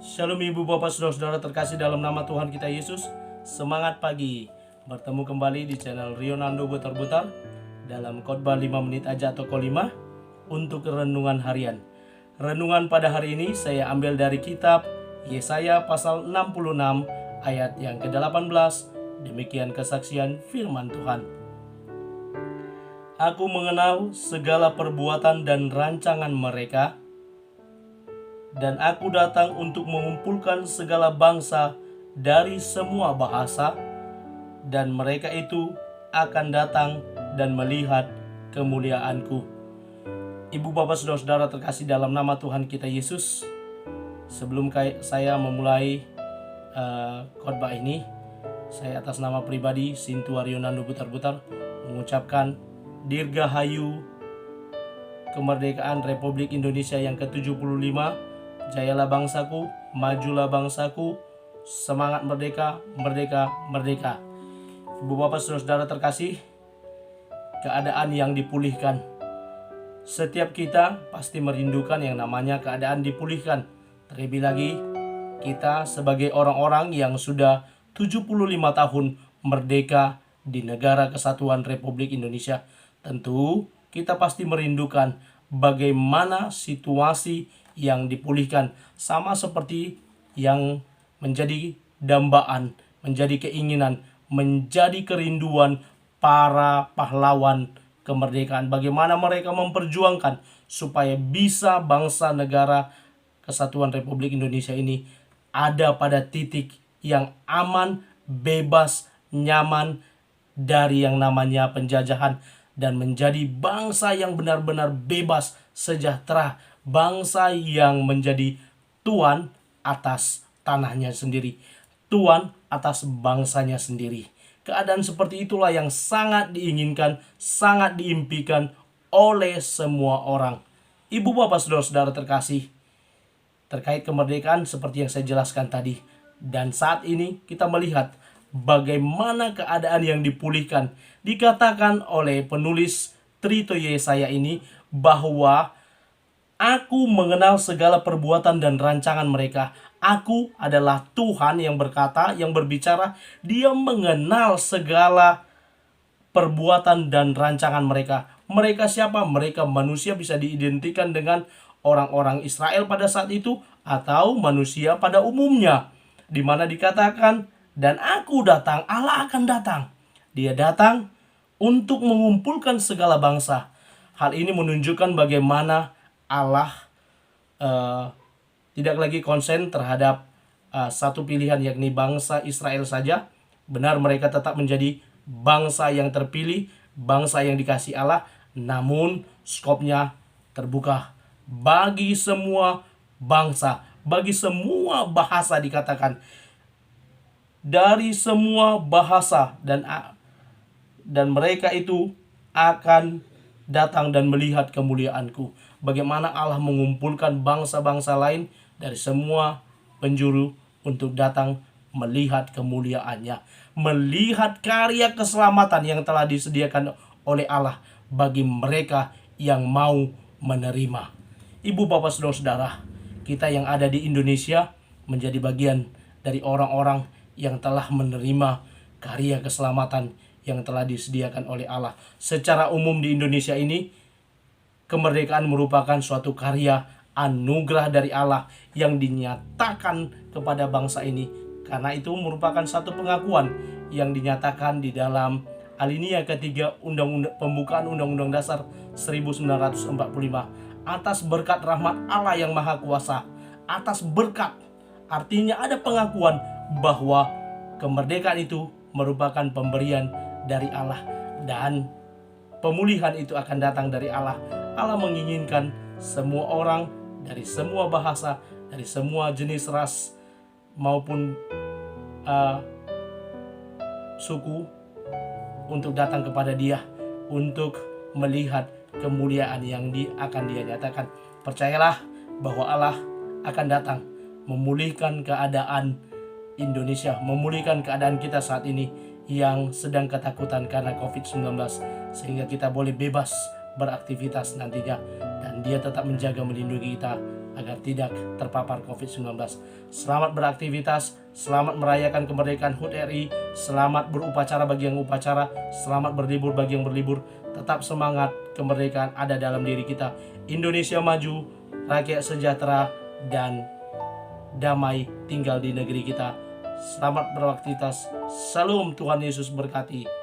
Shalom ibu bapak saudara-saudara terkasih dalam nama Tuhan kita Yesus. Semangat pagi. Bertemu kembali di channel Rionando Butar-Butar dalam khotbah 5 menit aja atau kolima untuk renungan harian. Renungan pada hari ini saya ambil dari kitab Yesaya pasal 66 ayat yang ke-18. Demikian kesaksian firman Tuhan. Aku mengenal segala perbuatan dan rancangan mereka, dan aku datang untuk mengumpulkan segala bangsa dari semua bahasa, dan mereka itu akan datang dan melihat kemuliaanku. Ibu bapak saudara-saudara terkasih dalam nama Tuhan kita Yesus, sebelum saya memulai khotbah ini, saya atas nama pribadi Sintua Rionando Butar-Butar mengucapkan Dirgahayu kemerdekaan Republik Indonesia yang ke-75. Jayalah bangsaku, majulah bangsaku, semangat merdeka, merdeka, merdeka. Ibu bapak saudara-saudara terkasih, keadaan yang dipulihkan. Setiap kita pasti merindukan yang namanya keadaan dipulihkan. Terlebih lagi kita sebagai orang-orang yang sudah 75 tahun merdeka di negara kesatuan Republik Indonesia. Tentu kita pasti merindukan bagaimana situasi yang dipulihkan, sama seperti yang menjadi dambaan, menjadi keinginan, menjadi kerinduan para pahlawan kemerdekaan. Bagaimana mereka memperjuangkan supaya bisa bangsa negara kesatuan Republik Indonesia ini ada pada titik yang aman, bebas, nyaman dari yang namanya penjajahan, dan menjadi bangsa yang benar-benar bebas, sejahtera, bangsa yang menjadi tuan atas tanahnya sendiri, tuan atas bangsanya sendiri. Keadaan seperti itulah yang sangat diinginkan, sangat diimpikan oleh semua orang. Ibu bapak saudara-saudara terkasih, terkait kemerdekaan seperti yang saya jelaskan tadi, dan saat ini kita melihat bagaimana keadaan yang dipulihkan. Dikatakan oleh penulis Trito Yesaya ini bahwa aku mengenal segala perbuatan dan rancangan mereka. Aku adalah Tuhan yang berkata, yang berbicara. Dia mengenal segala perbuatan dan rancangan mereka. Mereka siapa? Mereka manusia, bisa diidentikan dengan orang-orang Israel pada saat itu, atau manusia pada umumnya, di mana dikatakan, dan aku datang, Allah akan datang. Dia datang untuk mengumpulkan segala bangsa. Hal ini menunjukkan bagaimana Allah tidak lagi konsen terhadap satu pilihan, yakni bangsa Israel saja. Benar, mereka tetap menjadi bangsa yang terpilih, bangsa yang dikasihi Allah, namun skopnya terbuka bagi semua bangsa, bagi semua bahasa. Dikatakan dari semua bahasa, dan mereka itu akan datang dan melihat kemuliaanku. Bagaimana Allah mengumpulkan bangsa-bangsa lain dari semua penjuru untuk datang melihat kemuliaannya, melihat karya keselamatan yang telah disediakan oleh Allah bagi mereka yang mau menerima. Ibu bapak saudara-saudara, kita yang ada di Indonesia menjadi bagian dari orang-orang yang telah menerima karya keselamatan yang telah disediakan oleh Allah. Secara umum di Indonesia ini, kemerdekaan merupakan suatu karya anugerah dari Allah yang dinyatakan kepada bangsa ini. Karena itu merupakan satu pengakuan yang dinyatakan di dalam alinea ketiga pembukaan Undang-Undang Dasar 1945. Atas berkat rahmat Allah yang Maha Kuasa. Atas berkat, artinya ada pengakuan bahwa kemerdekaan itu merupakan pemberian dari Allah, dan pemulihan itu akan datang dari Allah. Allah menginginkan semua orang dari semua bahasa, dari semua jenis ras maupun suku untuk datang kepada Dia untuk melihat kemuliaan yang akan Dia nyatakan. Percayalah bahwa Allah akan datang memulihkan keadaan Indonesia, memulihkan keadaan kita saat ini yang sedang ketakutan karena COVID-19, sehingga kita boleh bebas beraktivitas nantinya, dan Dia tetap menjaga melindungi kita agar tidak terpapar COVID-19. Selamat beraktivitas, selamat merayakan kemerdekaan HUT RI, selamat berupacara bagi yang upacara, selamat berlibur bagi yang berlibur. Tetap semangat, kemerdekaan ada dalam diri kita. Indonesia maju, rakyat sejahtera, dan damai tinggal di negeri kita. Selamat beraktivitas. Salam, Tuhan Yesus berkati.